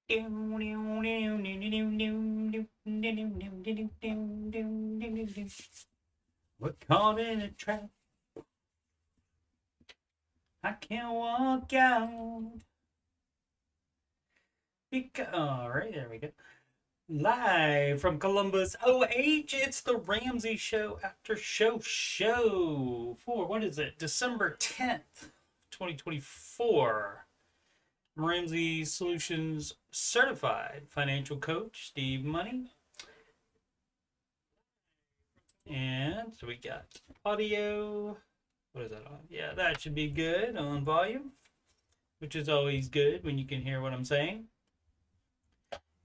We're caught in a trap. I can't walk out. All right, there we go. Live from Columbus, OH, it's the Ramsey Show After Show for, what is it, December 10th, 2024. Ramsey Solutions Certified Financial Coach, Steve Money. And so we got audio. What is that on? Yeah, that should be good on volume, which is always good when you can hear what I'm saying.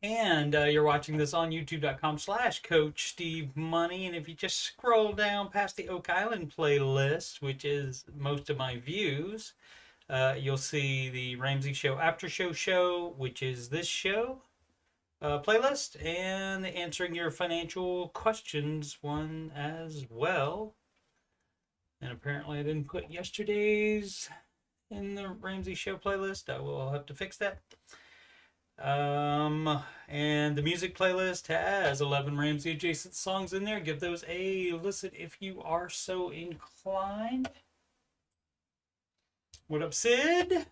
And you're watching this on youtube.com/Coach Steve Money. And if you just scroll down past the Oak Island playlist, which is most of my views, you'll see the Ramsey Show After Show, which is this show playlist, and the Answering Your Financial Questions one as well. And apparently I didn't put yesterday's in the Ramsey Show playlist. I will have to fix that. And the music playlist has 11 Ramsey adjacent songs in there. Give those a listen if you are so inclined. What up, Sid?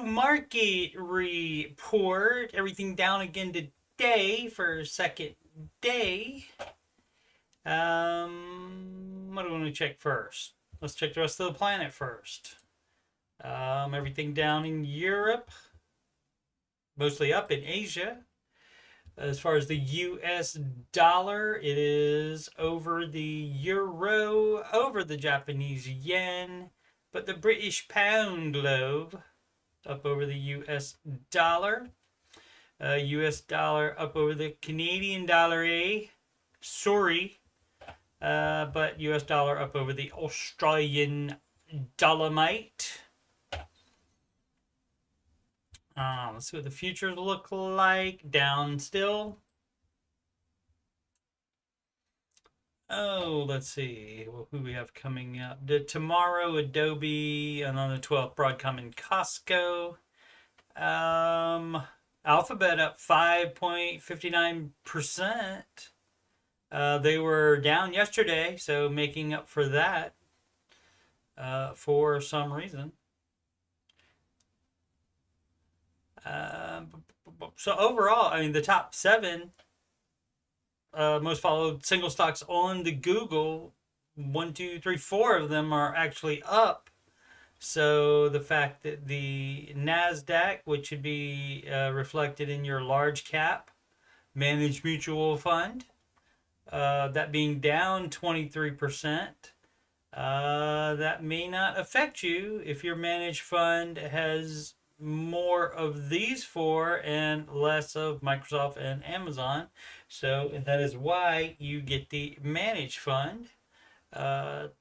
Market report. Everything down again today for second day. What do we want to check first? Let's check the rest of the planet first. Everything down in Europe, mostly up in Asia. As far as the US dollar, it is over the euro, over the Japanese yen, but the British pound low up over the US dollar. US dollar up over the Canadian dollar, sorry. But US dollar up over the Australian dollarmite. Let's see what the futures look like. Down still. Oh, let's see who we have coming up. Tomorrow, Adobe, and on the 12th, Broadcom and Costco. Alphabet up 5.59%. They were down yesterday, so making up for that for some reason. So overall, I mean, the top 7 most followed single stocks on the Google, 1, 2, 3, 4 of them are actually up. So the fact that the NASDAQ, which should be reflected in your large cap managed mutual fund, that being down 23%, that may not affect you if your managed fund has more of these 4 and less of Microsoft and Amazon. So that is why you get the managed fund to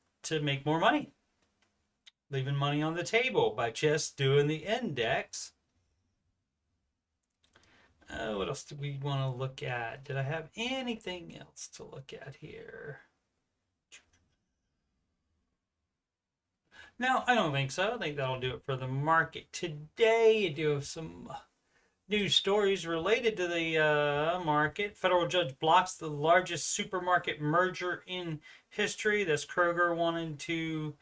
make more money, leaving money on the table by just doing the index. What else do we want to look at? Did I have anything else to look at here? No, I don't think so. I think that'll do it for the market today. I do have some news stories related to the market. Federal judge blocks the largest supermarket merger in history. That's Kroger wanted to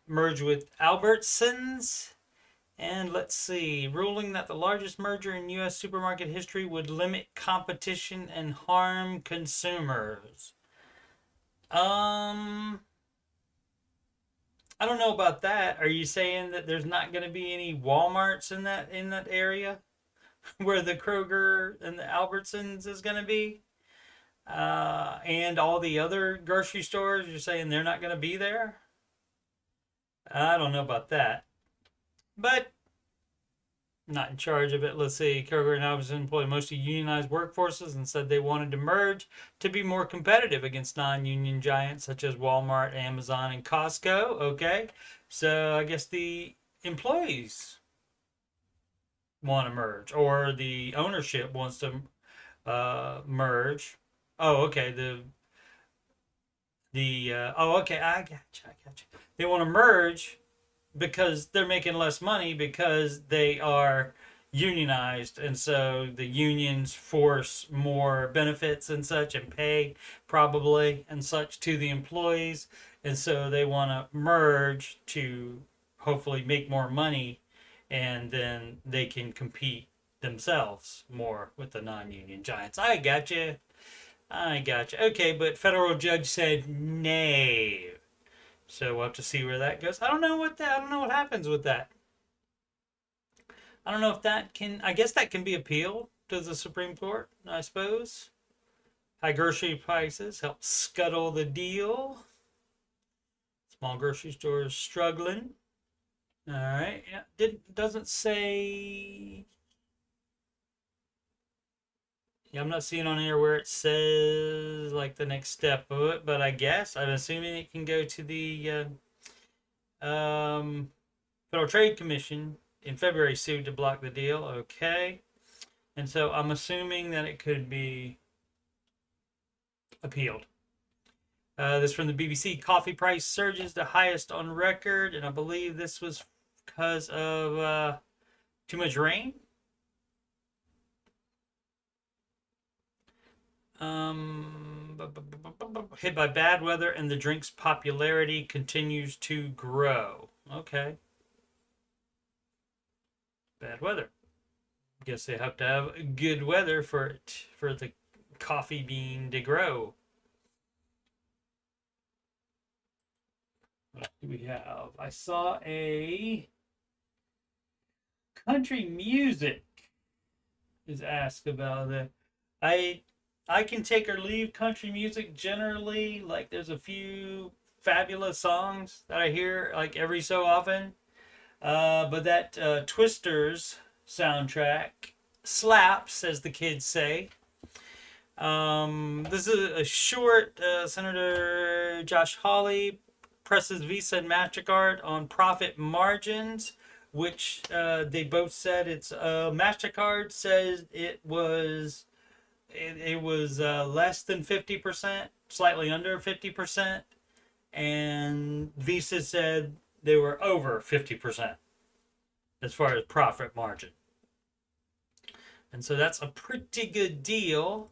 merge with Albertsons. And let's see, ruling that the largest merger in U.S. supermarket history would limit competition and harm consumers. I don't know about that. Are you saying that there's not going to be any Walmarts in that area where the Kroger and the Albertsons is going to be? And all the other grocery stores, you're saying they're not going to be there? I don't know about that. But not in charge of it. Let's see. Kroger and Albertsons employ mostly unionized workforces and said they wanted to merge to be more competitive against non-union giants such as Walmart, Amazon, and Costco. Okay. So I guess the employees want to merge, or the ownership wants to merge. Oh, okay. Oh, okay. I got you. They want to merge because they're making less money because they are unionized, and so the unions force more benefits and such and pay probably and such to the employees, and so they want to merge to hopefully make more money, and then they can compete themselves more with the non-union giants. I gotcha. Okay, but federal judge said nay. So we'll have to see where that goes. I don't know what happens with that. I don't know if that can. I guess that can be appealed to the Supreme Court. I suppose. High grocery prices help scuttle the deal. Small grocery stores struggling. All right. Yeah. Doesn't say. Yeah, I'm not seeing on here where it says like the next step of it, but I guess I'm assuming it can go to the Federal Trade Commission in February, sued to block the deal. Okay, and so I'm assuming that it could be appealed. This from the BBC. Coffee price surges to highest on record, and I believe this was because of too much rain. Hit by bad weather, and the drink's popularity continues to grow. Okay. Bad weather. Guess they have to have good weather for the coffee bean to grow. What do we have? I saw a country music is asked about it. I can take or leave country music generally. Like there's a few fabulous songs that I hear like every so often. But that Twisters soundtrack slaps, as the kids say. This is a short. Senator Josh Hawley presses Visa and MasterCard on profit margins, which they both said it's MasterCard says it was less than 50%, slightly under 50%, and Visa said they were over 50% as far as profit margin. And so that's a pretty good deal.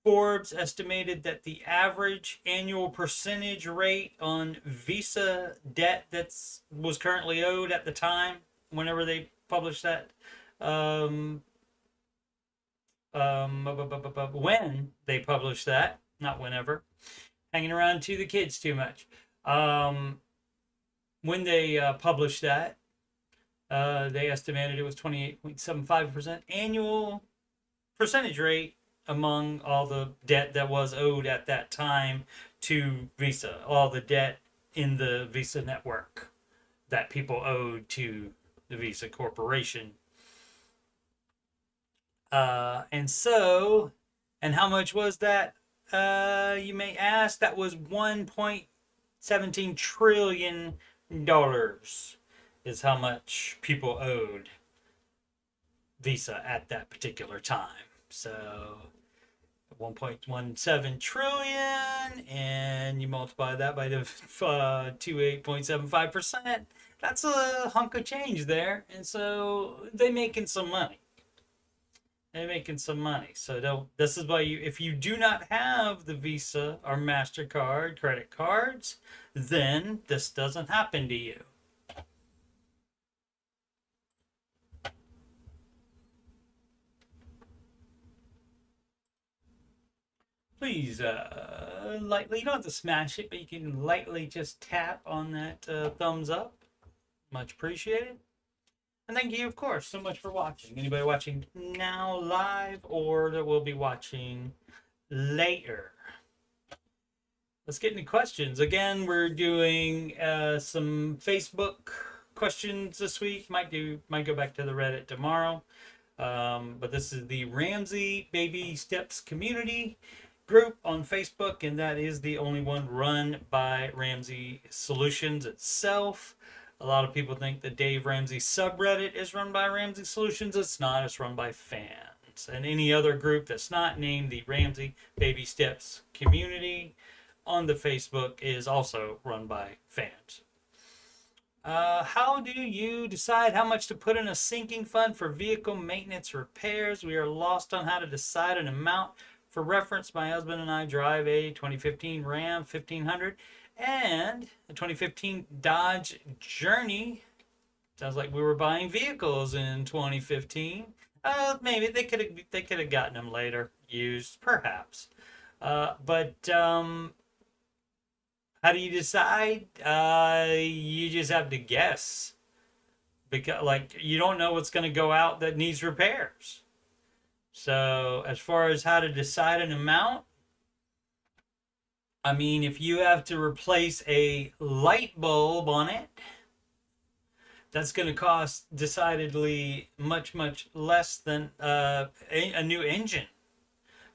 Forbes estimated that the average annual percentage rate on Visa debt that was currently owed at the time, whenever they published that, when they published that, not whenever, hanging around to the kids too much. When they published that, they estimated it was 28.75% annual percentage rate among all the debt that was owed at that time to Visa, all the debt in the Visa network that people owed to the Visa Corporation. And how much was that? You may ask. That was $1.17 trillion is how much people owed Visa at that particular time. So 1.17 trillion, and you multiply that by the 28.75%. That's a hunk of change there, and so they're making some money. So this is why if you do not have the Visa or MasterCard credit cards, then this doesn't happen to you. Please, lightly, you don't have to smash it, but you can lightly just tap on that thumbs up. Much appreciated. And thank you, of course, so much for watching. Anybody watching now live or that will be watching later. Let's get into questions. Again, we're doing some Facebook questions this week. Might go back to the Reddit tomorrow. But this is the Ramsey Baby Steps community group on Facebook, and that is the only one run by Ramsey Solutions itself. A lot of people think the Dave Ramsey subreddit is run by Ramsey Solutions. It's not. It's run by fans. And any other group that's not named the Ramsey Baby Steps community on the Facebook is also run by fans. How do you decide how much to put in a sinking fund for vehicle maintenance repairs? We are lost on how to decide an amount. For reference, my husband and I drive a 2015 Ram 1500 and a 2015 Dodge Journey. Sounds like we were buying vehicles in 2015. Maybe they could have gotten them later, used perhaps. But how do you decide? You just have to guess because like you don't know what's going to go out that needs repairs. So as far as how to decide an amount, I mean, if you have to replace a light bulb on it, that's going to cost decidedly much less than a new engine,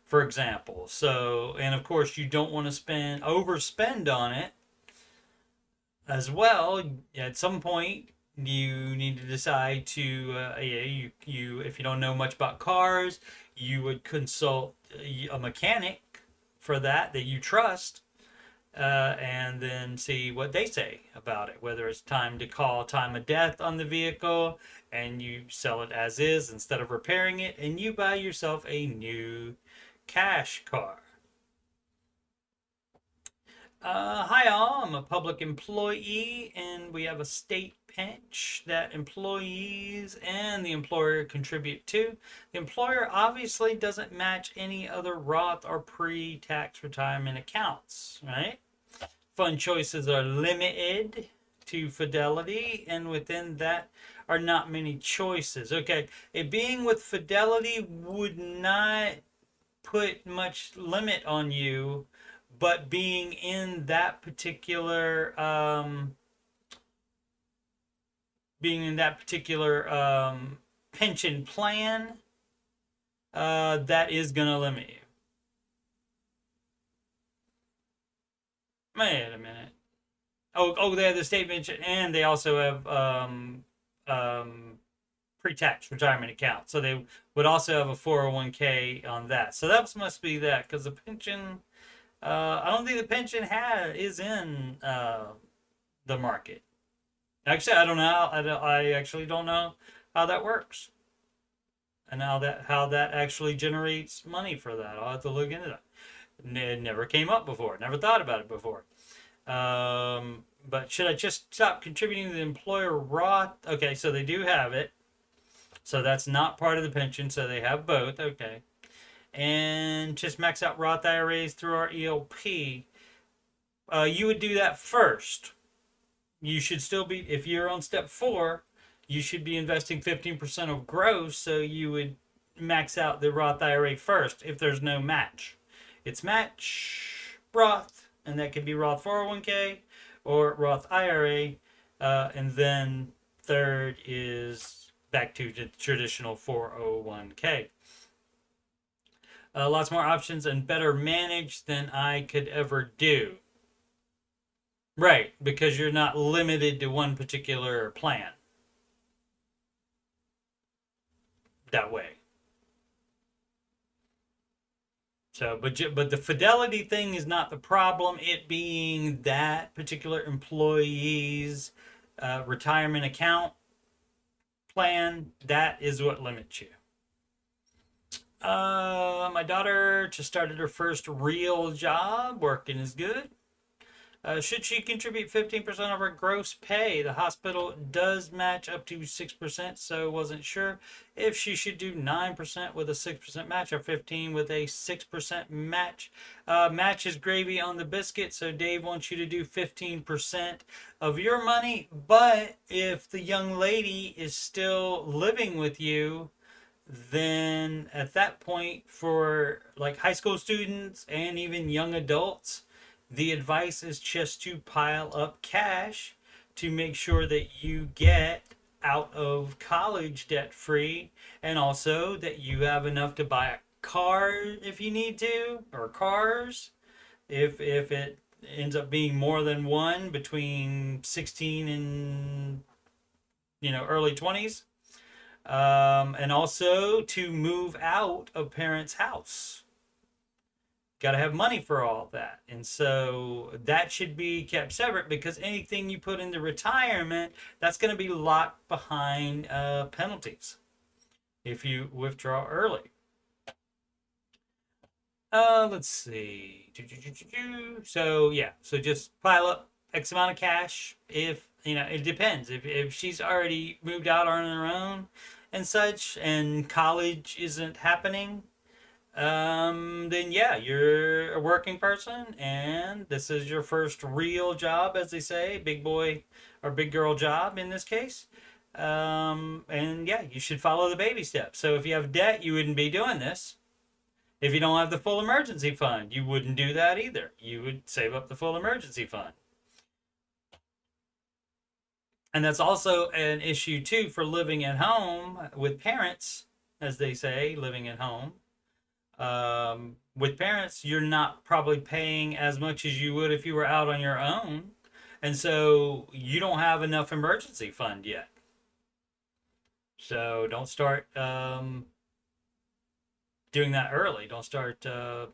for example. So, and of course, you don't want to overspend on it as well. At some point, you need to decide to, you if you don't know much about cars, you would consult a mechanic for that you trust, and then see what they say about it, whether it's time to call time of death on the vehicle and you sell it as is instead of repairing it and you buy yourself a new cash car. Hi all, I'm a public employee and we have a state pinch that employees and the employer contribute to. The employer obviously doesn't match any other Roth or pre-tax retirement accounts, right? Fund choices are limited to Fidelity, and within that are not many choices. Okay, it being with Fidelity would not put much limit on you, but being in that particular pension plan, that is going to limit you. Wait a minute. Oh, they have the state pension, and they also have pre-tax retirement account. So they would also have a 401k on that. So that must be that, because the pension, I don't think the pension is in the market. Actually, I don't know. I actually don't know how that works, and how that actually generates money for that. I'll have to look into that. It never came up before. Never thought about it before. But should I just stop contributing to the employer Roth? Okay, so they do have it. So that's not part of the pension. So they have both. Okay. And just max out Roth IRAs through our ELP. You would do that first. You should still be, if you're on step 4, you should be investing 15% of gross. So you would max out the Roth IRA first if there's no match. It's match Roth, and that could be Roth 401k or Roth IRA, and then third is back to the traditional 401k. Lots more options and better managed than I could ever do. Right, because you're not limited to one particular plan that way. So, but the Fidelity thing is not the problem. It being that particular employee's retirement account plan, that is what limits you. My daughter just started her first real job. Working is good. Should she contribute 15% of her gross pay? The hospital does match up to 6%, so wasn't sure if she should do 9% with a 6% match or 15% with a 6% match. Match is gravy on the biscuit, so Dave wants you to do 15% of your money, but if the young lady is still living with you, then at that point, for like high school students and even young adults, the advice is just to pile up cash to make sure that you get out of college debt free, and also that you have enough to buy a car if you need to, or cars if it ends up being more than one between 16 and early 20s, and also to move out of parents' house. got to have money for all that. And so that should be kept separate, because anything you put into retirement, that's going to be locked behind penalties if you withdraw early. Let's see. So yeah, so just pile up X amount of cash. If you know, it depends. If she's already moved out on her own and such, and college isn't happening, then yeah, you're a working person, and this is your first real job, as they say, big boy or big girl job in this case. And yeah, you should follow the baby steps. So if you have debt, you wouldn't be doing this. If you don't have the full emergency fund, you wouldn't do that either. You would save up the full emergency fund. And that's also an issue too for living at home with parents, as they say, living at home. With parents, you're not probably paying as much as you would if you were out on your own. And so you don't have enough emergency fund yet. So don't start doing that early. Don't start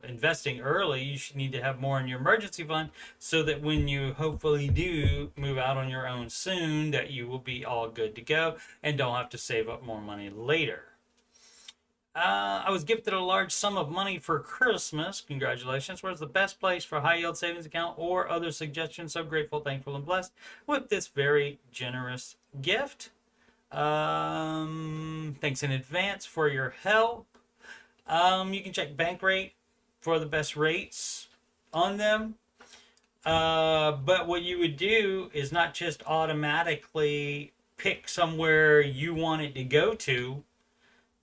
investing early. You should need to have more in your emergency fund, so that when you hopefully do move out on your own soon, that you will be all good to go and don't have to save up more money later. I was gifted a large sum of money for Christmas. Congratulations. Where's the best place for a high yield savings account or other suggestions? So grateful, thankful, and blessed with this very generous gift. Thanks in advance for your help. You can check bank rate for the best rates on them. But what you would do is not just automatically pick somewhere you want it to go to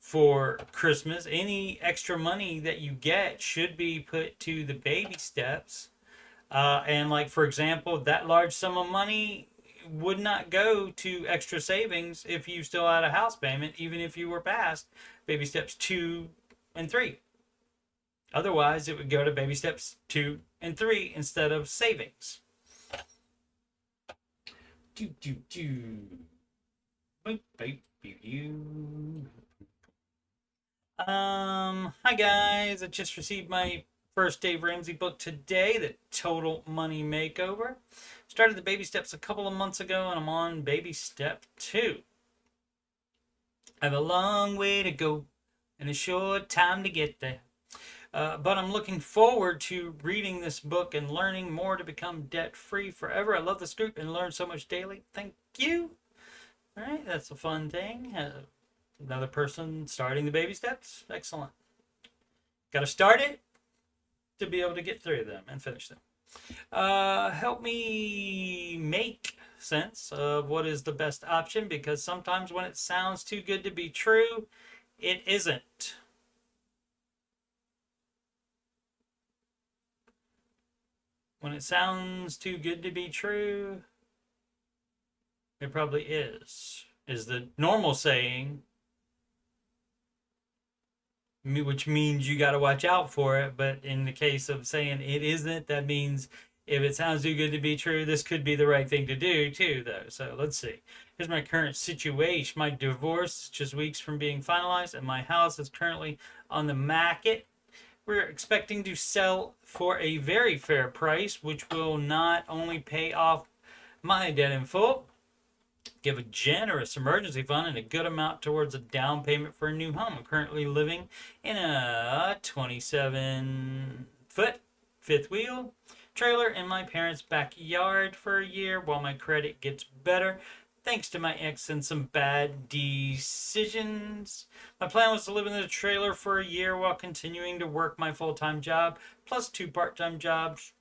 for Christmas. Any extra money that you get should be put to the baby steps. And like, for example, that large sum of money would not go to extra savings if you still had a house payment, even if you were past baby steps 2 and 3. Otherwise, it would go to baby steps 2 and 3 instead of savings. Hi guys, I just received my first Dave Ramsey book today, The Total Money Makeover. Started the baby steps a couple of months ago, and I'm on baby step 2. I have a long way to go and a short time to get there. But I'm looking forward to reading this book and learning more to become debt-free forever. I love this group and learn so much daily. Thank you. All right, that's a fun thing. Another person starting the baby steps. Excellent. Got to start it to be able to get through them and finish them. Help me make sense of what is the best option, because sometimes when it sounds too good to be true, it isn't. When it sounds too good to be true, it probably is the normal saying, which means you got to watch out for it. But in the case of saying it isn't, that means if it sounds too good to be true, this could be the right thing to do too, though. So let's see. Here's my current situation. My divorce is just weeks from being finalized, and my house is currently on the market. We're expecting to sell for a very fair price, which will not only pay off my debt in full, give a generous emergency fund, and a good amount towards a down payment for a new home. I'm currently living in a 27-foot fifth wheel trailer in my parents' backyard for a year while my credit gets better, thanks to my ex and some bad decisions. My plan was to live in the trailer for a year while continuing to work my full-time job, plus 2 part-time jobs.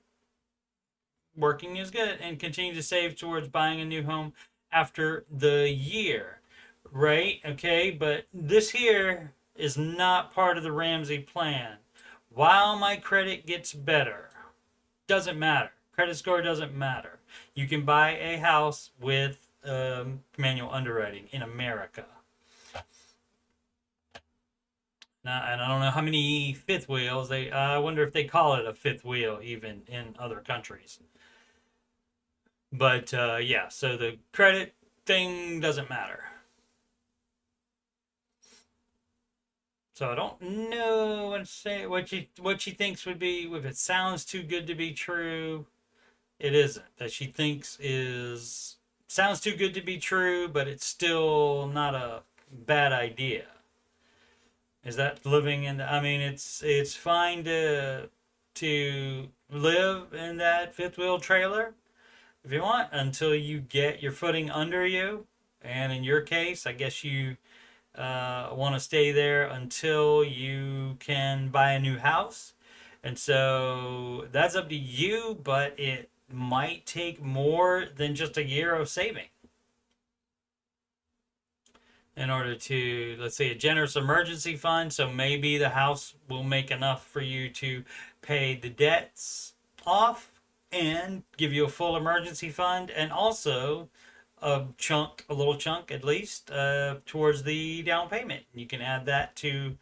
Working is good, and continue to save towards buying a new home after the year. Right? Okay, but this here is not part of the Ramsey plan. While my credit gets better, doesn't matter. Credit score doesn't matter. You can buy a house with manual underwriting in America. Now, and I don't know how many fifth wheels I wonder if they call it a fifth wheel even in other countries. But yeah, so the credit thing doesn't matter. So I don't know what she thinks would be, if it sounds too good to be true. It isn't. That she thinks is sounds too good to be true, but it's still not a bad idea. Is that living in I mean, it's fine to live in that fifth wheel trailer if you want, until you get your footing under you. And in your case, I guess you want to stay there until you can buy a new house. And so that's up to you, but it might take more than just a year of saving in order to, let's say, a generous emergency fund. So maybe the house will make enough for you to pay the debts off and give you a full emergency fund, and also a little chunk at least, towards the down payment. You can add that to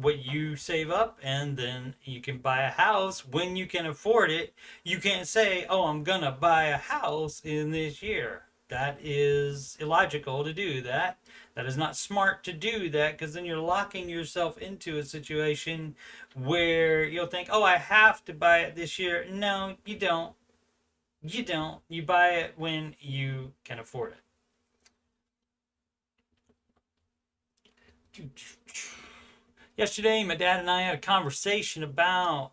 what you save up, and then you can buy a house when you can afford it. You can't say, oh, I'm gonna buy a house in this year. That is illogical to do that. That is not smart to do that, because then you're locking yourself into a situation where you'll think, oh, I have to buy it this year. No, you don't. You don't. You buy it when you can afford it. Yesterday, my dad and I had a conversation about.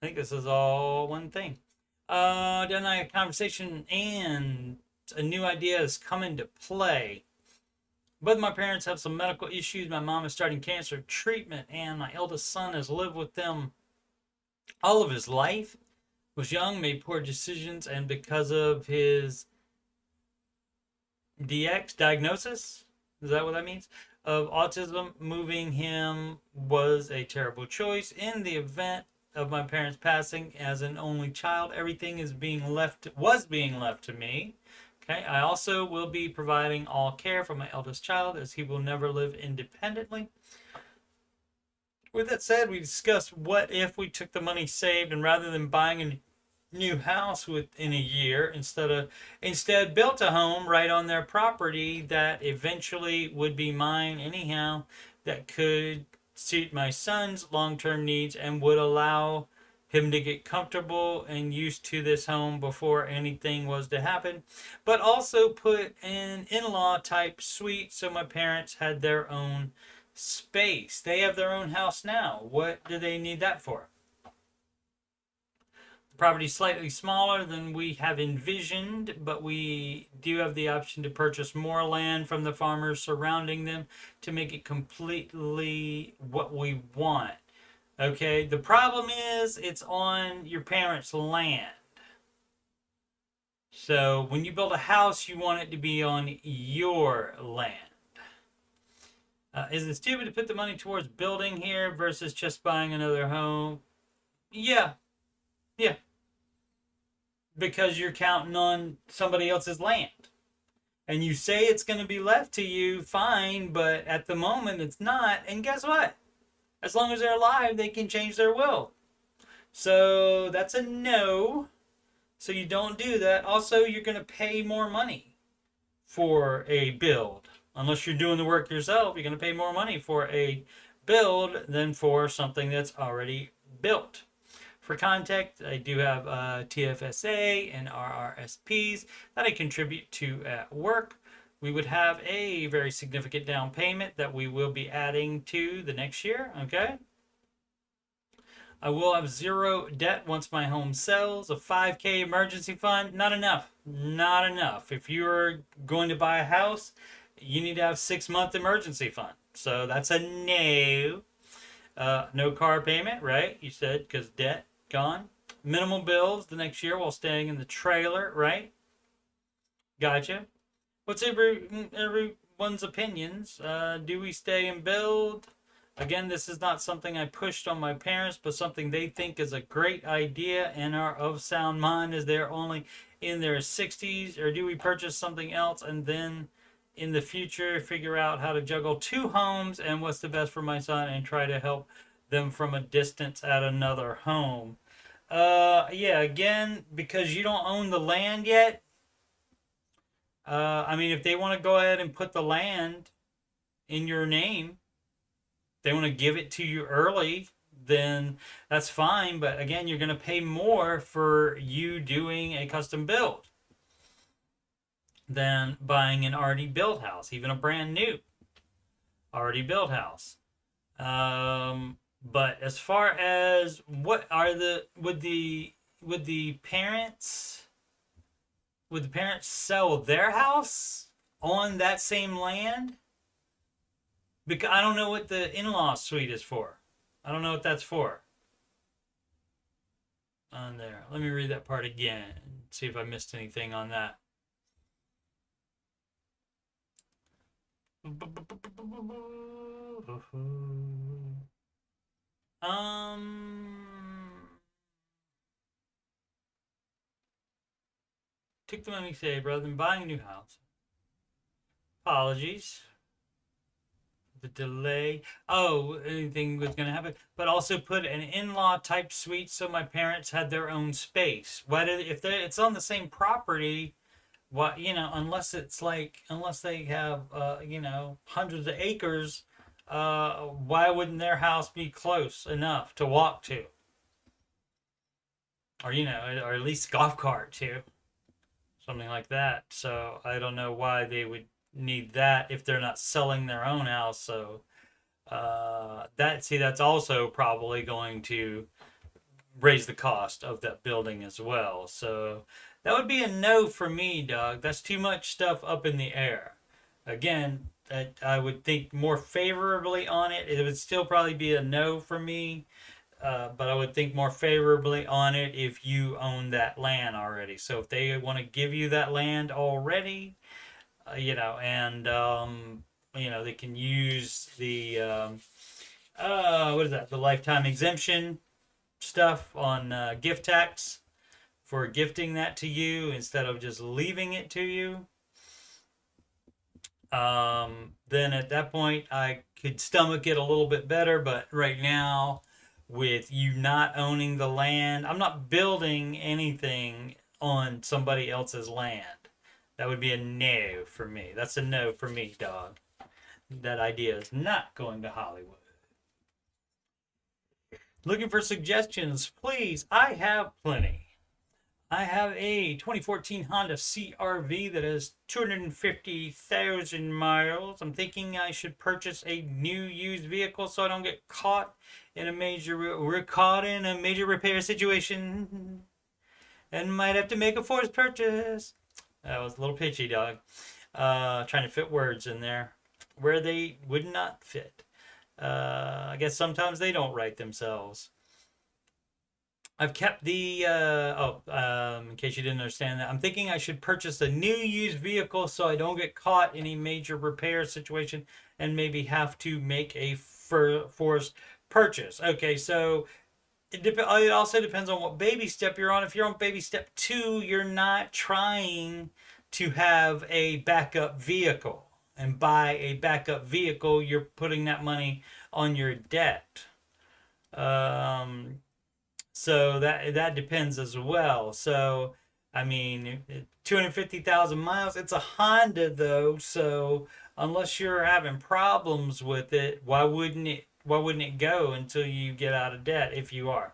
I think this is all one thing. Dad and I had a conversation, and a new idea has come into play. Both my parents have some medical issues. My mom is starting cancer treatment, and my eldest son has lived with them all of his life. Was young, made poor decisions, and because of his diagnosis, is that what that means? Of autism, moving him was a terrible choice. In the event of my parents passing, as an only child, everything was being left to me. Okay, I also will be providing all care for my eldest child, as he will never live independently. With that said, we discussed what if we took the money saved, and rather than buying a new house within a year, instead built a home right on their property that eventually would be mine anyhow, that could suit my son's long-term needs and would allow him to get comfortable and used to this home before anything was to happen, but also put an in-law type suite so my parents had their own space. They have their own house now. What do they need that for? The property is slightly smaller than we have envisioned, but we do have the option to purchase more land from the farmers surrounding them to make it completely what we want. Okay, the problem is it's on your parents' land. So when you build a house, you want it to be on your land. Is it stupid to put the money towards building here versus just buying another home? Yeah. Because you're counting on somebody else's land. And you say it's going to be left to you, fine, but at the moment it's not. And guess what? As long as they're alive, they can change their will. So that's a no. So you don't do that. Also, you're going to pay more money for a build. Unless you're doing the work yourself, you're going to pay more money for a build than for something that's already built. For context, I do have TFSA and RRSPs that I contribute to at work. We would have a very significant down payment that we will be adding to the next year, okay? I will have zero debt once my home sells. A $5,000 emergency fund, not enough. Not enough. If you're going to buy a house, you need to have 6-month emergency fund. So that's a no. No car payment, right? You said, because debt gone. Minimal bills the next year while staying in the trailer, right? Gotcha. What's everyone's opinions? Do we stay and build? Again, this is not something I pushed on my parents, but something they think is a great idea and are of sound mind as they're only in their 60s. Or do we purchase something else and then in the future figure out how to juggle 2 homes and what's the best for my son and try to help them from a distance at another home? Yeah, again, because you don't own the land yet. I mean, if they want to go ahead and put the land in your name. They want to give it to you early, then that's fine. But again, you're going to pay more for you doing a custom build than buying an already built house, even a brand new already built house. But as far as what are the would the parents sell their house on that same land? Because I don't know what the in-law suite is for. I don't know what that's for. On there. Let me read that part again. See if I missed anything on that. Took the money saved rather than buying a new house. Apologies. The delay. Oh, anything was going to happen. But also put an in-law type suite so my parents had their own space. Why did if it's on the same property? What unless they have hundreds of acres, why wouldn't their house be close enough to walk to? Or or at least golf cart to. Something like that. So I don't know why they would need that if they're not selling their own house. So that's also probably going to raise the cost of that building as well. So that would be a no for me, Doug. That's too much stuff up in the air. Again, I would think more favorably on it. It would still probably be a no for me. But I would think more favorably on it if you own that land already. So if they want to give you that land already, and they can use the what is that? The lifetime exemption stuff on gift tax for gifting that to you instead of just leaving it to you. Then at that point I could stomach it a little bit better. But right now, with you not owning the land, I'm not building anything on somebody else's land. That would be a no for me. That's a no for me, dog. That idea is not going to Hollywood. Looking for suggestions, please. I have plenty. I have a 2014 Honda CR-V that has 250,000 miles. I'm thinking I should purchase a new used vehicle so I don't get caught in a major repair situation and might have to make a forced purchase. That was a little pitchy, dog. Trying to fit words in there where they would not fit. I guess sometimes they don't write themselves. I've kept the, in case you didn't understand that, I'm thinking I should purchase a new used vehicle so I don't get caught in a major repair situation and maybe have to make a forced purchase. Okay, so it also depends on what baby step you're on. If you're on baby step 2, you're not trying to have a backup vehicle. And buy a backup vehicle, you're putting that money on your debt. So that depends as well. So, I mean, 250,000 miles. It's a Honda though, so unless you're having problems with it, why wouldn't it go until you get out of debt? If you are,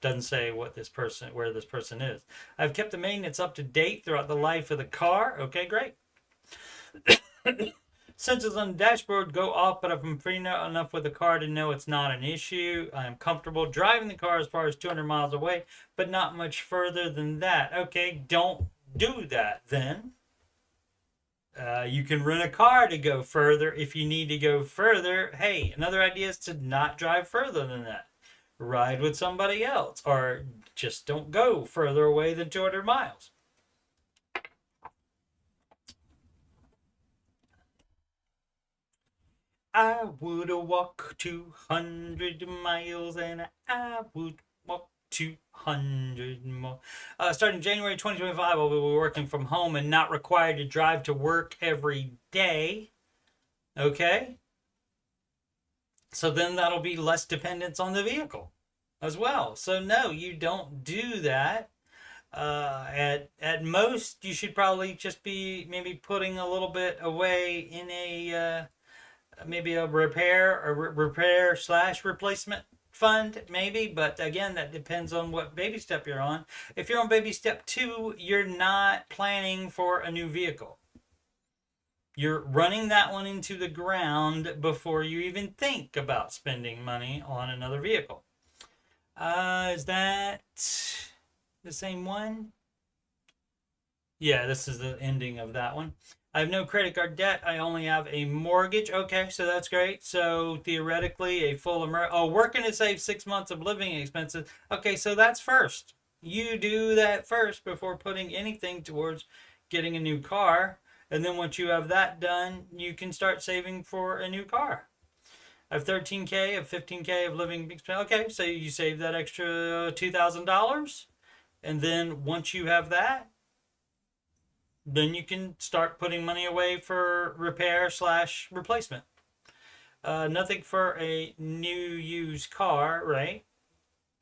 doesn't say where this person is. I've kept the maintenance up to date throughout the life of the car. Okay, great. Sensors on the dashboard go off, but I'm familiar enough with the car to know it's not an issue. I am comfortable driving the car as far as 200 miles away, but not much further than that. Okay, don't do that then. You can rent a car to go further if you need to go further. Hey, another idea is to not drive further than that. Ride with somebody else, or just don't go further away than 200 miles. I would walk 200 miles and I would walk 200 more. Starting January 2025, I'll be working from home and not required to drive to work every day. Okay? So then that'll be less dependence on the vehicle as well. So no, you don't do that. At most, you should probably just be maybe putting a little bit away in a maybe a repair slash replacement fund, maybe. But again, that depends on what baby step you're on. If you're on baby step 2, you're not planning for a new vehicle. You're running that one into the ground before you even think about spending money on another vehicle. Is that the same one? Yeah, this is the ending of that one. I have no credit card debt. I only have a mortgage. Okay, so that's great. So theoretically, a full working to save 6 months of living expenses. Okay, so that's first. You do that first before putting anything towards getting a new car. And then once you have that done, you can start saving for a new car. I have $13K, of $15K of living expenses. Okay, so you save that extra $2,000. And then once you have that, then you can start putting money away for repair slash replacement. Nothing for a new used car, right?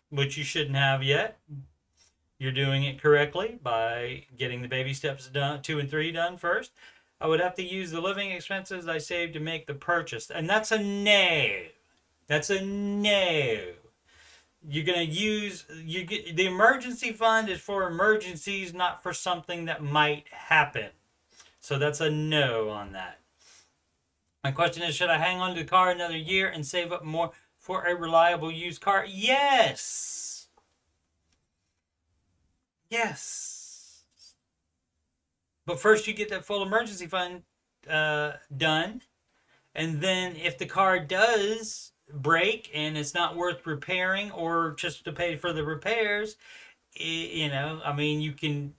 Which you shouldn't have yet. You're doing it correctly by getting the baby steps done, 2 and 3 done first. I would have to use the living expenses I saved to make the purchase. And that's a no. That's a no. You're going to use the emergency fund is for emergencies, not for something that might happen. So that's a no on that. My question is, should I hang on to the car another year and save up more for a reliable used car? Yes. Yes. But first you get that full emergency fund done. And then if the car does break and it's not worth repairing, or just to pay for the repairs, you can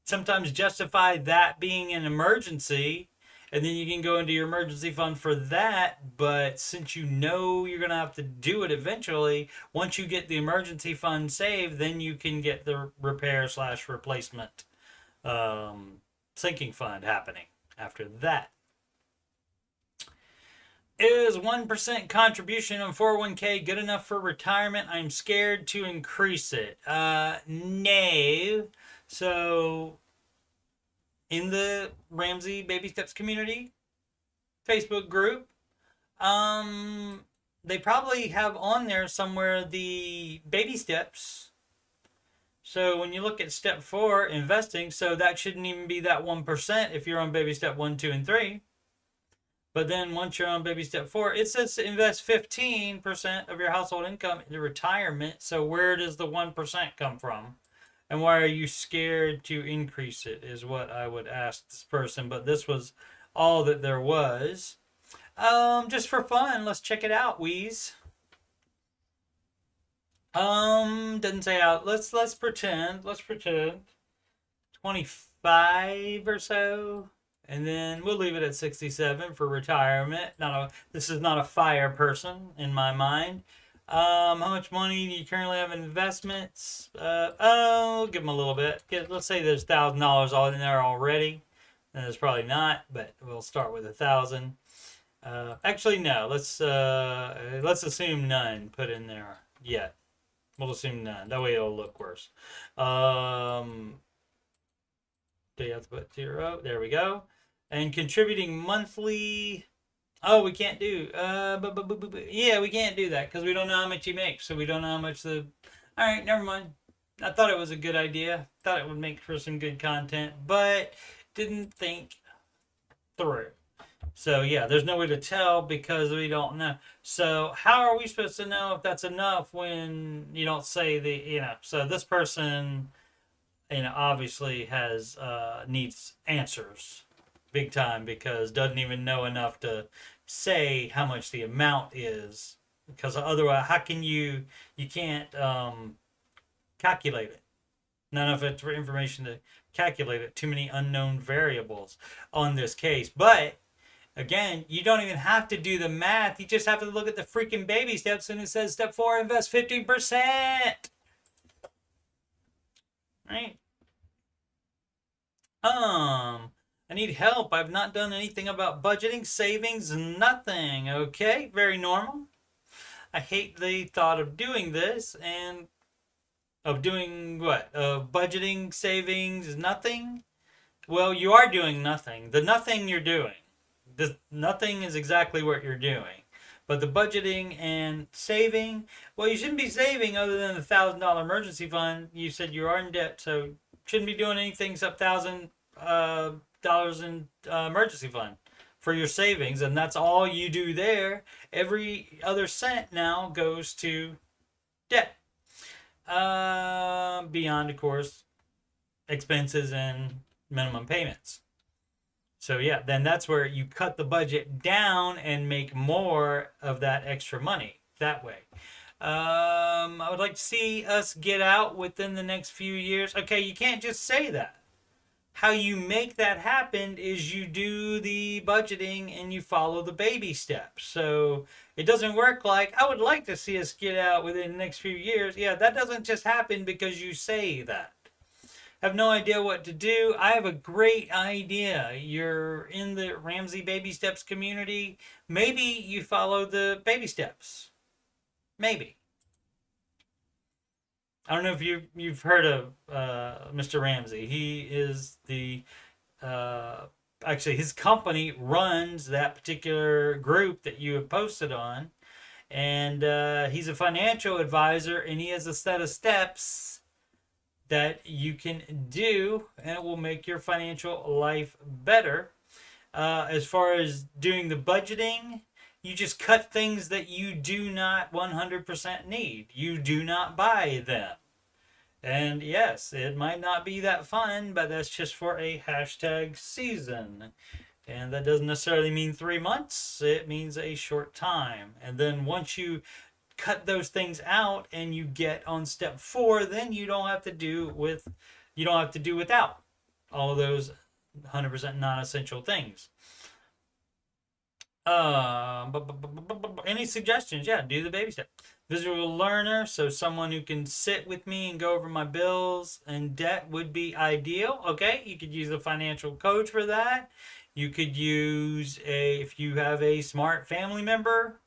sometimes justify that being an emergency, and then you can go into your emergency fund for that. But since you know you're going to have to do it eventually, once you get the emergency fund saved, then you can get the repair slash replacement sinking fund happening after that. Is 1% contribution on 401k good enough for retirement? I'm scared to increase it. No. So, in the Ramsey Baby Steps community Facebook group, they probably have on there somewhere the baby steps. So when you look at step 4, investing, so that shouldn't even be that 1% if you're on baby step 1, 2, and 3. But then once you're on baby step 4, it says to invest 15% of your household income into retirement. So where does the 1% come from? And why are you scared to increase it is what I would ask this person. But this was all that there was. Just for fun, let's check it out, Wheeze. Doesn't say out. Let's pretend. 25 or so. And then we'll leave it at 67 for retirement. This is not a fire person in my mind. How much money do you currently have in investments? Give them a little bit. Let's say there's $1,000 all in there already. And there's probably not, but we'll start with 1,000. Actually, no. Let's assume none put in there yet. We'll assume none. That way it'll look worse. Do you have to put 0? There we go. And contributing monthly. Oh, we can't do. Yeah, we can't do that because we don't know how much you make. So we don't know how much the. All right, never mind. I thought it was a good idea. Thought it would make for some good content, but didn't think through. So yeah, there's no way to tell because we don't know. So how are we supposed to know if that's enough when you don't say So this person, obviously has needs answers big time because doesn't even know enough to say how much the amount is, because otherwise how can you can't calculate it. Not enough information to calculate it. Too many unknown variables on this case. But again, you don't even have to do the math. You just have to look at the freaking baby steps, and it says step 4, invest 15%. Right? I need help. I've not done anything about budgeting, savings, nothing. Okay, very normal. I hate the thought of doing this and of doing what? Budgeting, savings, nothing? Well, you are doing nothing. The nothing you're doing. nothing is exactly what you're doing. But the budgeting and saving, well, you shouldn't be saving other than the $1,000 emergency fund. You said you are in debt, so shouldn't be doing anything except $1,000 in emergency fund for your savings, and that's all you do there. Every other cent now goes to debt. Beyond, of course, expenses and minimum payments. So yeah, then that's where you cut the budget down and make more of that extra money that way. I would like to see us get out within the next few years. Okay, you can't just say that. How you make that happen is you do the budgeting and you follow the baby steps. So it doesn't work like, I would like to see us get out within the next few years. Yeah, that doesn't just happen because you say that. Have no idea what to do. I have a great idea. You're in the Ramsey Baby Steps community. Maybe you follow the baby steps. Maybe. I don't know if you've heard of Mr. Ramsey. He is the actually his company runs that particular group that you have posted on, and he's a financial advisor, and he has a set of steps that you can do, and it will make your financial life better. As far as doing the budgeting, you just cut things that you do not 100% need. You do not buy them. And yes, it might not be that fun, but that's just for a hashtag season. And that doesn't necessarily mean 3 months. It means a short time. And then once you cut those things out and you get on step 4, then you don't have to do without all of those 100% non-essential things. Any suggestions? Yeah, do the baby step. Visual learner, so someone who can sit with me and go over my bills and debt would be ideal. Okay, you could use a financial coach for that. You could use if you have a smart family member,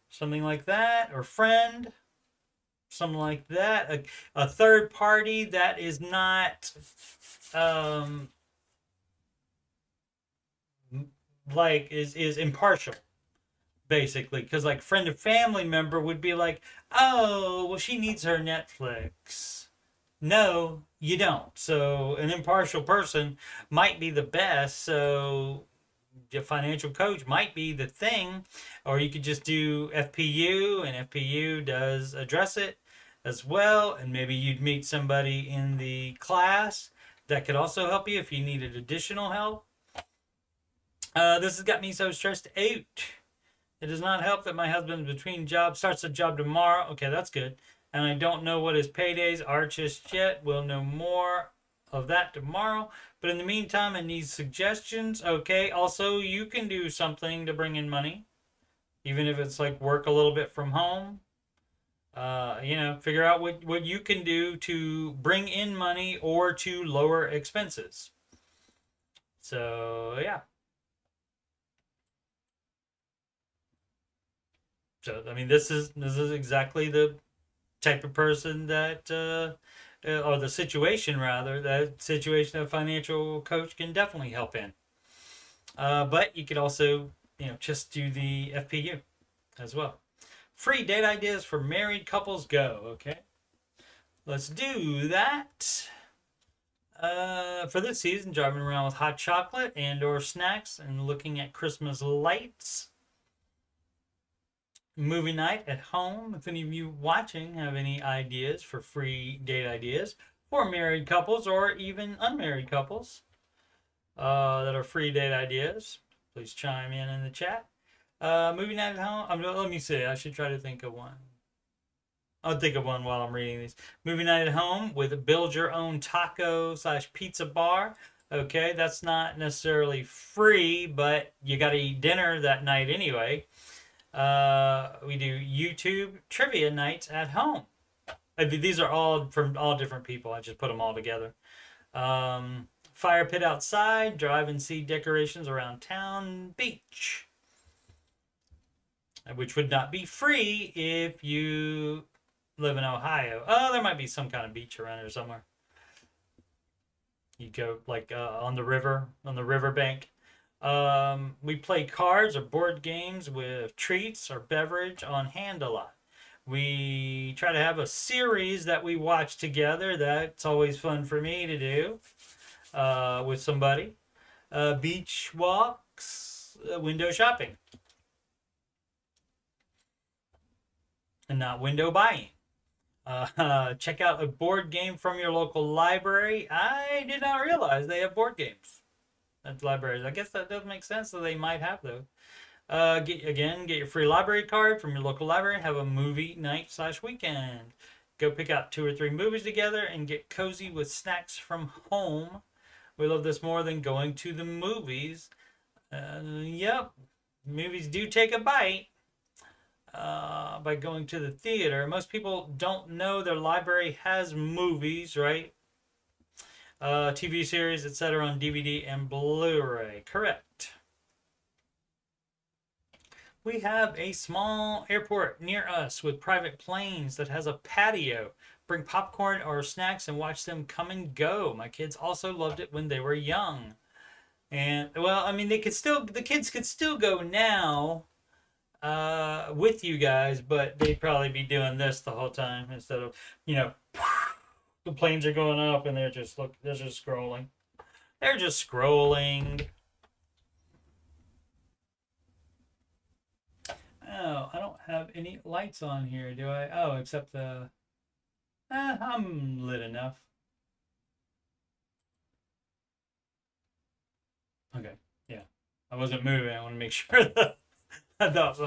something like that, or friend, something like that. A third party that is not is impartial, basically, because like friend or family member would be like, oh, well, she needs her Netflix. No, you don't. So an impartial person might be the best. So your financial coach might be the thing, or you could just do FPU, and FPU does address it as well. And maybe you'd meet somebody in the class that could also help you if you needed additional help. This has got me so stressed out. It does not help that my husband between jobs starts a job tomorrow. Okay, that's good. And I don't know what his paydays are just yet. We'll know more of that tomorrow. But in the meantime, I need suggestions. Okay, also you can do something to bring in money, even if it's like work a little bit from home. Figure out what you can do to bring in money or to lower expenses. So yeah. So I mean, this is exactly the type of person that, or the situation rather, that situation a financial coach can definitely help in. But you could also, just do the FPU as well. Free date ideas for married couples, go. Okay, let's do that. For this season, driving around with hot chocolate and or snacks and looking at Christmas lights. Movie night at home. If any of you watching have any ideas for free date ideas for married couples or even unmarried couples that are free date ideas, please chime in the chat. Movie night at home. Let me see. I should try to think of one. I'll think of one while I'm reading these. Movie night at home with build your own taco / pizza bar. Okay, that's not necessarily free, but you got to eat dinner that night anyway. We do YouTube trivia nights at home. These are all from all different people. I just put them all together. Fire pit outside, drive and see decorations around town, beach. Which would not be free if you live in Ohio. Oh, there might be some kind of beach around here somewhere. You go like on the riverbank. We play cards or board games with treats or beverage on hand a lot. We try to have a series that we watch together. That's always fun for me to do with somebody. Beach walks, window shopping, and not window buying. Check out a board game from your local library. I did not realize they have board games at libraries. I guess that does make sense, so they might have those. Get your free library card from your local library. Have a movie night / weekend. Go pick out 2 or 3 movies together and get cozy with snacks from home. We love this more than going to the movies. Yep, movies do take a bite by going to the theater. Most people don't know their library has movies, right? TV series, etc. on DVD and Blu-ray. Correct. We have a small airport near us with private planes that has a patio. Bring popcorn or snacks and watch them come and go. My kids also loved it when they were young. And well, I mean, the kids could still go now with you guys, but they'd probably be doing this the whole time instead of, the planes are going up and they're just scrolling. They're just scrolling. Oh, I don't have any lights on here, do I? Oh, except the... I'm lit enough. Okay, yeah. I wasn't moving. I want to make sure that I thought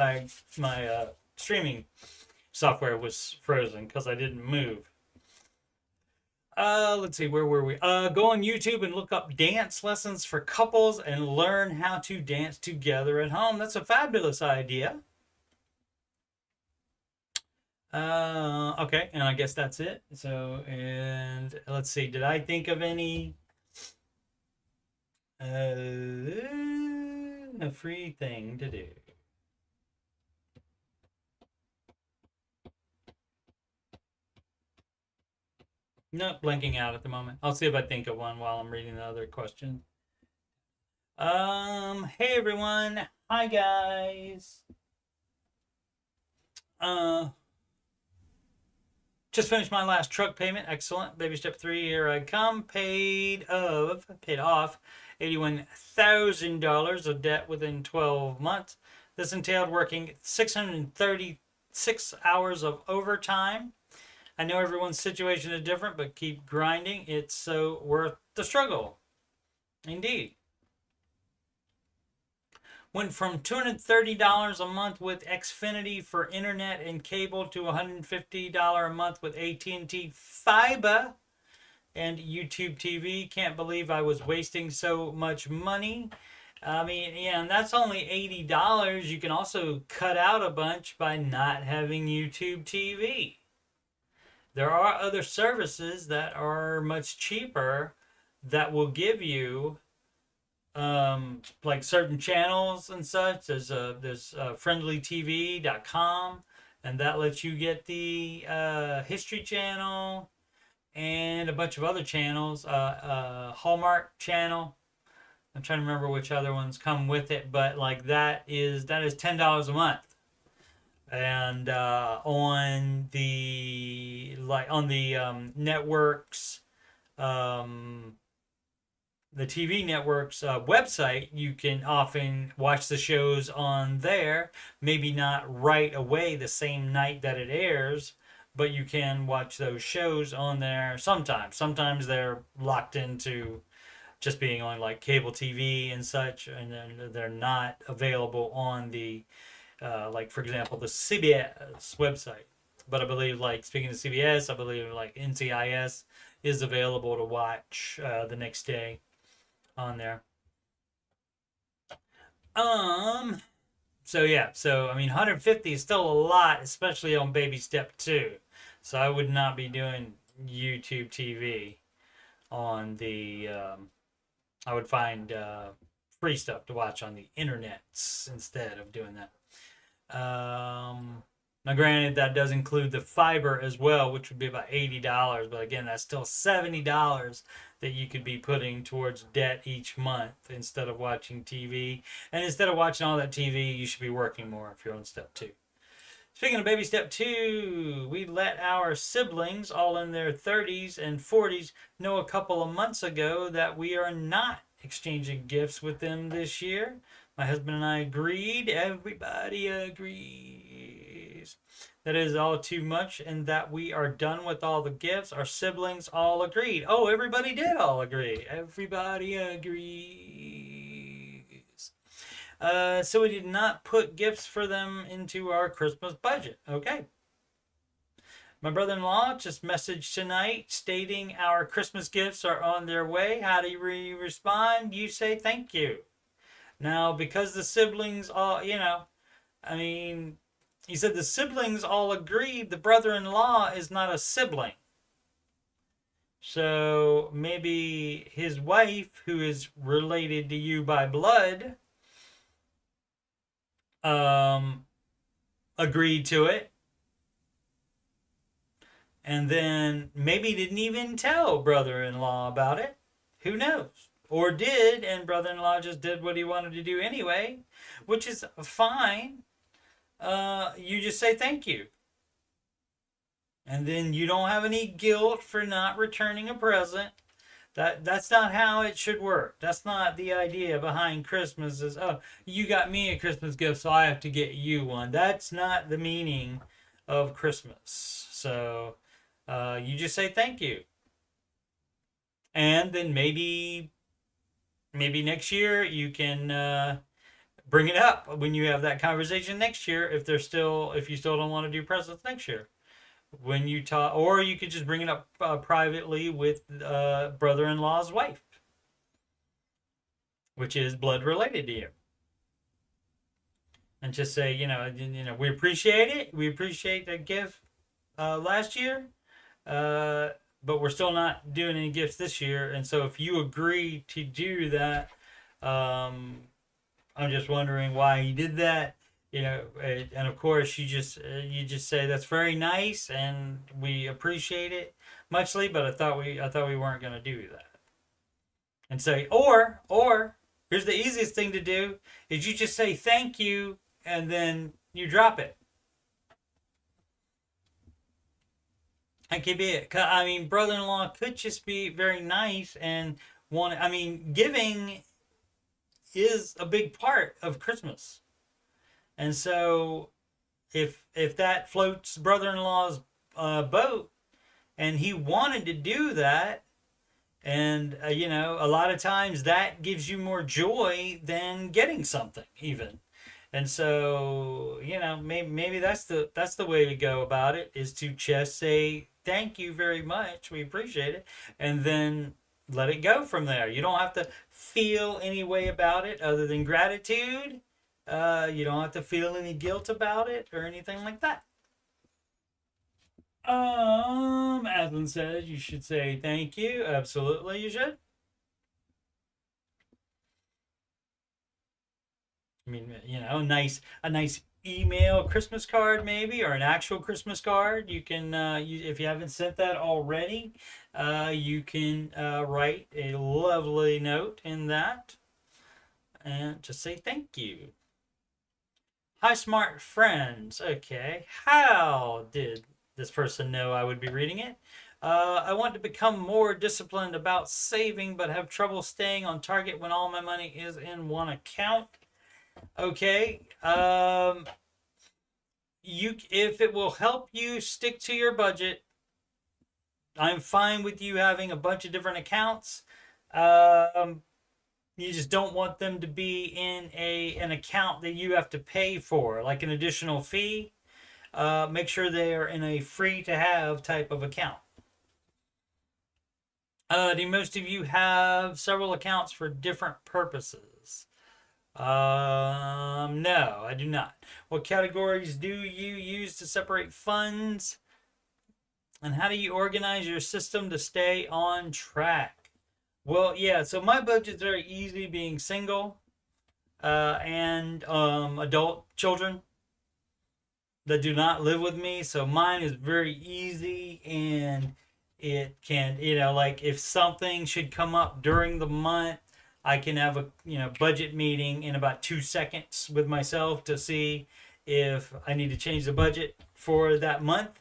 my streaming software was frozen because I didn't move. Let's see, where were we? Go on YouTube and look up dance lessons for couples and learn how to dance together at home. That's a fabulous idea. Okay, and I guess that's it. So, and let's see, did I think of any a free thing to do? Nope, blanking out at the moment. I'll see if I think of one while I'm reading the other question. Hey everyone. Hi guys. Just finished my last truck payment. Excellent. Baby step 3, here I come. Paid off $81,000 of debt within 12 months. This entailed working 636 hours of overtime. I know everyone's situation is different, but keep grinding. It's so worth the struggle. Indeed. Went from $230 a month with Xfinity for internet and cable to $150 a month with AT&T Fiber and YouTube TV. Can't believe I was wasting so much money. I mean, yeah, and that's only $80. You can also cut out a bunch by not having YouTube TV. There are other services that are much cheaper that will give you like certain channels and such. There's friendlytv.com, and that lets you get the History Channel and a bunch of other channels. Hallmark Channel. I'm trying to remember which other ones come with it, but like that is $10 a month. And on the networks, the TV network's website, you can often watch the shows on there. Maybe not right away the same night that it airs, but you can watch those shows on there sometimes. Sometimes they're locked into just being on like cable TV and such, and then they're not available on the, like for example, the CBS website. But I believe, like speaking of CBS, I believe like NCIS is available to watch the next day on there. So yeah, I mean 150 is still a lot, especially on baby step 2. So I would not be doing YouTube TV on the I would find free stuff to watch on the internets instead of doing that. Now, granted, that does include the fiber as well, which would be about $80. But again, that's still $70 that you could be putting towards debt each month instead of watching TV. And instead of watching all that TV, you should be working more if you're on step 2. Speaking of baby step 2, we let our siblings, all in their 30s and 40s, know a couple of months ago that we are not exchanging gifts with them this year. My husband and I agreed. Everybody agrees. That is all too much, and that we are done with all the gifts. Our siblings all agreed. Oh, everybody did all agree. Everybody agrees. So we did not put gifts for them into our Christmas budget. Okay. My brother-in-law just messaged tonight stating our Christmas gifts are on their way. How do you respond? You say thank you. Now, because the siblings all, he said the siblings all agreed the brother-in-law is not a sibling. So maybe his wife, who is related to you by blood, agreed to it. And then maybe didn't even tell brother-in-law about it. Who knows? Or did, and brother-in-law just did what he wanted to do anyway, which is fine. You just say thank you. And then you don't have any guilt for not returning a present. That's not how it should work. That's not the idea behind Christmas is, oh, you got me a Christmas gift, so I have to get you one. That's not the meaning of Christmas. So you just say thank you. And then maybe next year you can bring it up when you have that conversation next year if you still don't want to do presents next year. When you talk, or you could just bring it up privately with brother-in-law's wife, which is blood related to you, and just say, we appreciate it. We appreciate that gift last year, but we're still not doing any gifts this year. And so, if you agree to do that, I'm just wondering why you did that. And of course you just say that's very nice and we appreciate it muchly, but I thought we weren't going to do that. And say, or here's the easiest thing to do is you just say thank you and then you drop it. That could be it. I mean, brother-in-law could just be very nice and giving is a big part of Christmas. And so if that floats brother-in-law's boat and he wanted to do that, and a lot of times that gives you more joy than getting something even. And so, maybe that's the way to go about it, is to just say thank you very much, we appreciate it, and then let it go from there. You don't have to feel any way about it other than gratitude. You don't have to feel any guilt about it or anything like that. Aslan says you should say thank you. Absolutely, you should. I mean, a nice email Christmas card maybe, or an actual Christmas card. You can, if you haven't sent that already, you can write a lovely note in that and just say thank you. Hi, smart friends. Okay, how did this person know I would be reading it? I want to become more disciplined about saving, but have trouble staying on target when all my money is in one account. Okay, if it will help you stick to your budget, I'm fine with you having a bunch of different accounts. You just don't want them to be in an account that you have to pay for, like an additional fee. Make sure they are in a free to have type of account. Do most of you have several accounts for different purposes? No, I do not. What categories do you use to separate funds? And how do you organize your system to stay on track? Well, yeah, so my budget's very easy, being single and adult children. that do not live with me. So mine is very easy, and it can, like if something should come up during the month, I can have a budget meeting in about 2 seconds with myself to see if I need to change the budget for that month.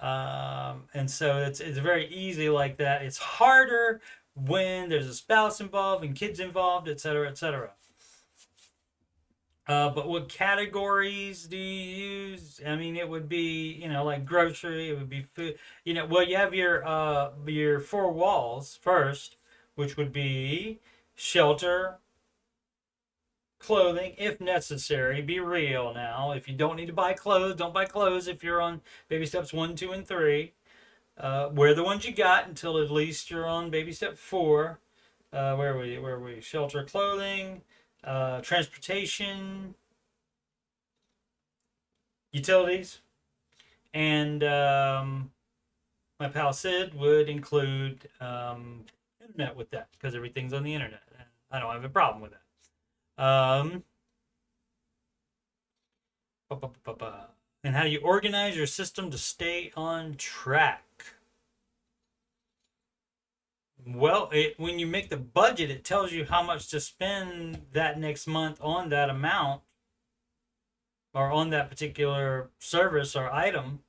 And so it's very easy like that. It's harder when there's a spouse involved and kids involved, etc., etc. But what categories do you use? I mean, it would be, like grocery, it would be food. Well, you have your four walls first, which would be shelter, clothing, if necessary. Be real now. If you don't need to buy clothes, don't buy clothes if you're on baby steps 1, 2, and 3. Wear the ones you got until at least you're on baby step 4. Where are we? Shelter, clothing, transportation, utilities, and my pal Sid would include internet with that because everything's on the internet. I don't have a problem with that. And how do you organize your system to stay on track? Well, when you make the budget, it tells you how much to spend that next month on that amount or on that particular service or item.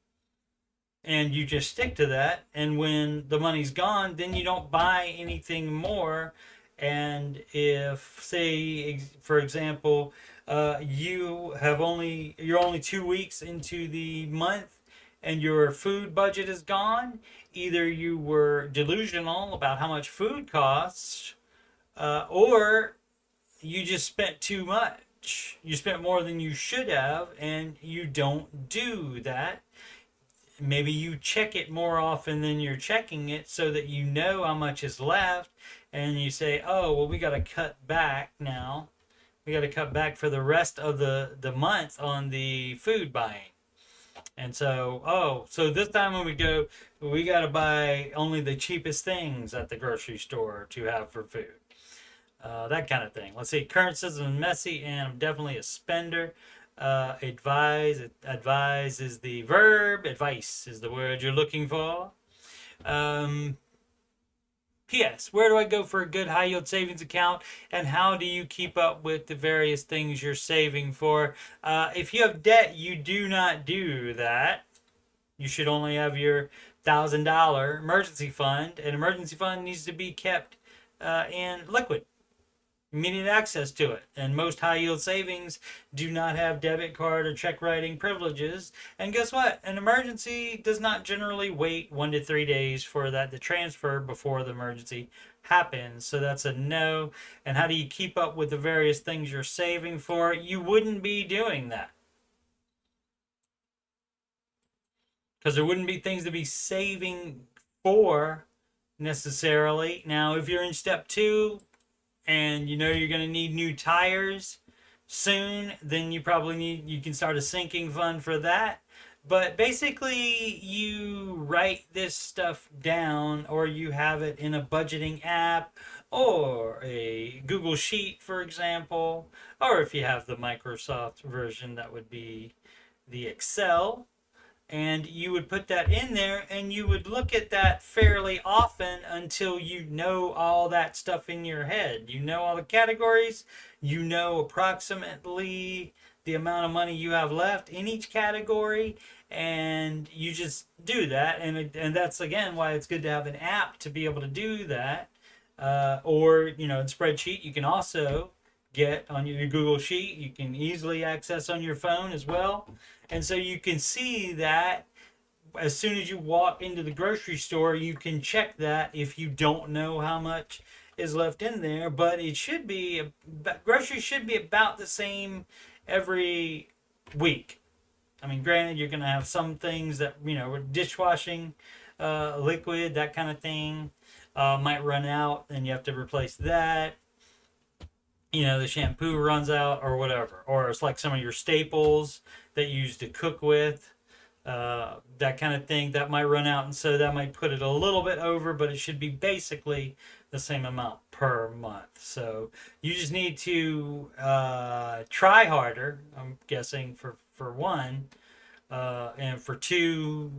And you just stick to that. And when the money's gone, then you don't buy anything more. And if, say, for example, you're only 2 weeks into the month and your food budget is gone, either you were delusional about how much food costs, or you just spent too much. You spent more than you should have, and you don't do that. Maybe you check it more often than you're checking it so that you know how much is left, and you say, oh, well, we got to cut back now. We got to cut back for the rest of the month on the food buying. And so, so this time when we go, we got to buy only the cheapest things at the grocery store to have for food. That kind of thing. Let's see, current system is messy, and I'm definitely a spender. Advise is the verb. Advice is the word you're looking for. P.S. Where do I go for a good high yield savings account, and how do you keep up with the various things you're saving for? If you have debt, you do not do that. You should only have your $1,000 emergency fund. An emergency fund needs to be kept in liquid. Immediate access to it. And most high yield savings do not have debit card or check writing privileges. And guess what? An emergency does not generally wait 1 to 3 days for that to transfer before the emergency happens. So that's a no. And how do you keep up with the various things you're saving for? You wouldn't be doing that, because there wouldn't be things to be saving for necessarily. Now, if you're in step 2, and you're going to need new tires soon, then you can start a sinking fund for that. But basically, you write this stuff down, or you have it in a budgeting app, or a Google Sheet, for example, or if you have the Microsoft version, that would be the Excel. And you would put that in there, and you would look at that fairly often until you know all that stuff in your head. You know all the categories. You know approximately the amount of money you have left in each category, and you just do that. And that's, again, why it's good to have an app to be able to do that. Or, in spreadsheet, you can also get on your Google Sheet. You can easily access on your phone as well. And so you can see that as soon as you walk into the grocery store, you can check that if you don't know how much is left in there. But it should be, groceries should be about the same every week. I mean, granted, you're going to have some things that, dishwashing liquid, that kind of thing, might run out, and you have to replace that. The shampoo runs out or whatever. Or it's like some of your staples that you use to cook with, that kind of thing, that might run out. And so that might put it a little bit over, but it should be basically the same amount per month. So you just need to try harder, I'm guessing, for one, and for 2,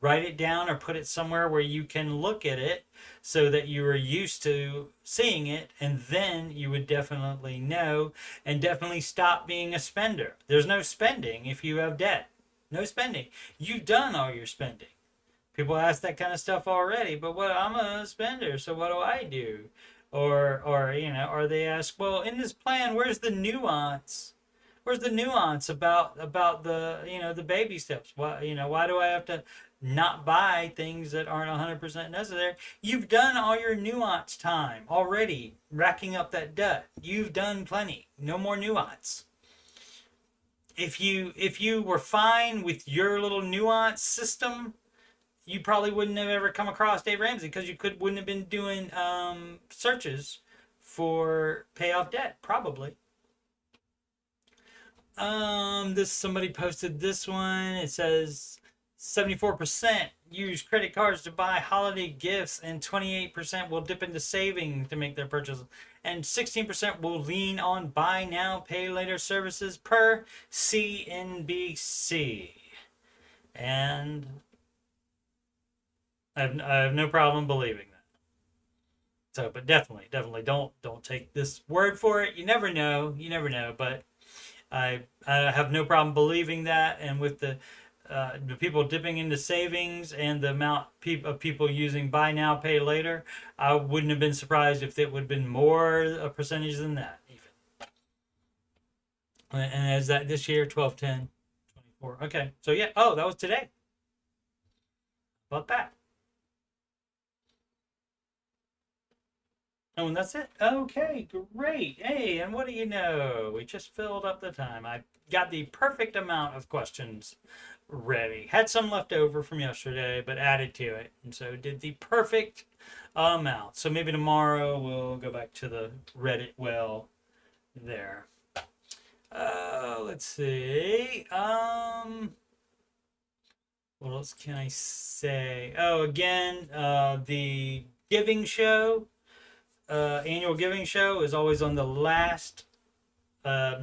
write it down or put it somewhere where you can look at it so that you are used to seeing it, and then you would definitely know, and definitely stop being a spender. There's no spending if you have debt. No spending. You've done all your spending. People ask that kind of stuff already, but I'm a spender, so what do I do? Or they ask, well, in this plan, where's the nuance? Where's the nuance about the the baby steps? Why do I have to not buy things that aren't 100% necessary? You've done all your nuance time already, racking up that debt. You've done plenty. No more nuance. If you were fine with your little nuance system, you probably wouldn't have ever come across Dave Ramsey, because you wouldn't have been doing searches for pay off debt, probably. Somebody posted this one. It says 74% use credit cards to buy holiday gifts, and 28% will dip into saving to make their purchases, and 16% will lean on buy now, pay later services per CNBC. And I have no problem believing that. So, but definitely don't take this word for it. You never know, but I have no problem believing that. And with the people dipping into savings and the amount of people using buy now, pay later, I wouldn't have been surprised if it would have been more a percentage than that even. And as that this year, 12, 10, 24. Okay, so yeah. Oh, that was today. How about that? Oh, and that's it? Okay, great. Hey, and what do you know? We just filled up the time. I got the perfect amount of questions ready. Had some left over from yesterday, but added to it. And so did the perfect amount. So maybe tomorrow we'll go back to the Reddit well there. Let's see. What else can I say? Oh, again, the giving show. Annual giving show is always on the last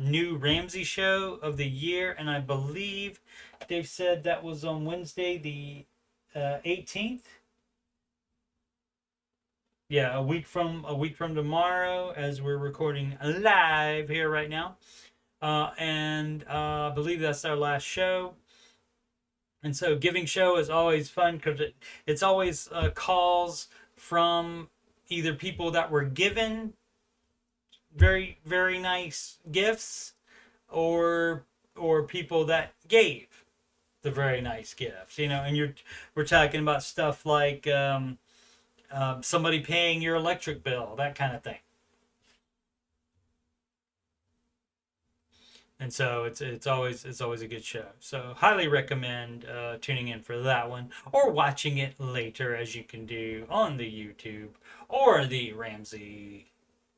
new Ramsey show of the year, and I believe Dave said that was on Wednesday the 18th. Yeah, a week from tomorrow, as we're recording live here right now, and I believe that's our last show. And so giving show is always fun because it's always calls from either people that were given very, very nice gifts, or people that gave the very nice gifts, and we're talking about stuff like somebody paying your electric bill, that kind of thing. And so it's always a good show. So highly recommend tuning in for that one, or watching it later, as you can do on the YouTube or the Ramsey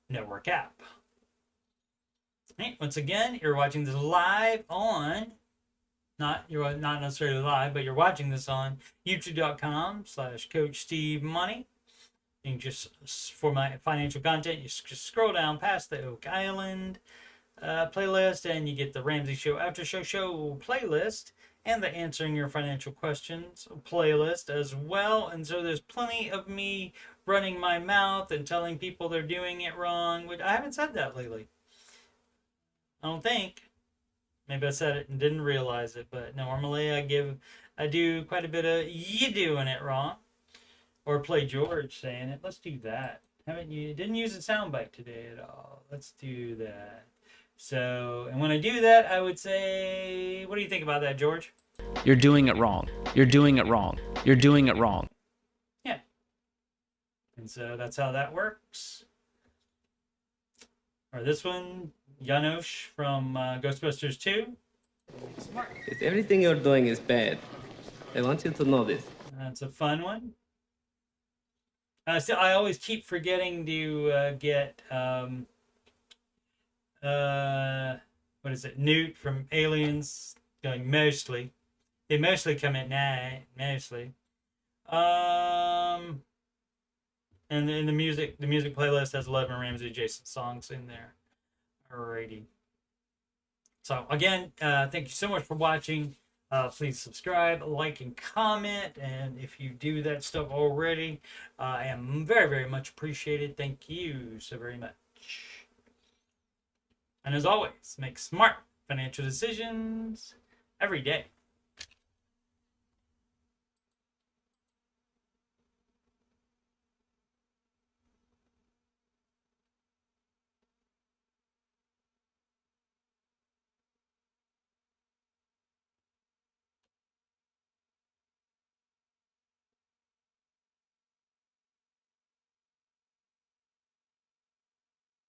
Network app. Right, once again, you're watching this live on, you're not necessarily live, but you're watching this on youtube.com/coachstevemoney. You can just, for my financial content, you just scroll down past the Oak Island playlist, and you get the Ramsey Show Aftershow show playlist, and the Answering Your Financial Questions playlist as well. And so there's plenty of me running my mouth and telling people they're doing it wrong, which I haven't said that lately. I don't think. Maybe I said it and didn't realize it, but normally I do quite a bit of you doing it wrong, or play George saying it. Let's do that. Didn't use a soundbite today at all. Let's do that. So, and when I do that, I would say, what do you think about that, George? You're doing it wrong. You're doing it wrong. You're doing it wrong. Yeah. And so that's how that works. Or this one, Janosch from Ghostbusters 2. Smart. If everything you're doing is bad, I want you to know this. That's a fun one. So I always keep forgetting to get what is it? Newt from Aliens, going mostly. They mostly come at night, mostly. And in the music playlist has 11 Ramsey adjacent songs in there. Alrighty. So again, thank you so much for watching. Please subscribe, like, and comment. And if you do that stuff already, I am very, very much appreciated. Thank you so very much. And as always, make smart financial decisions every day.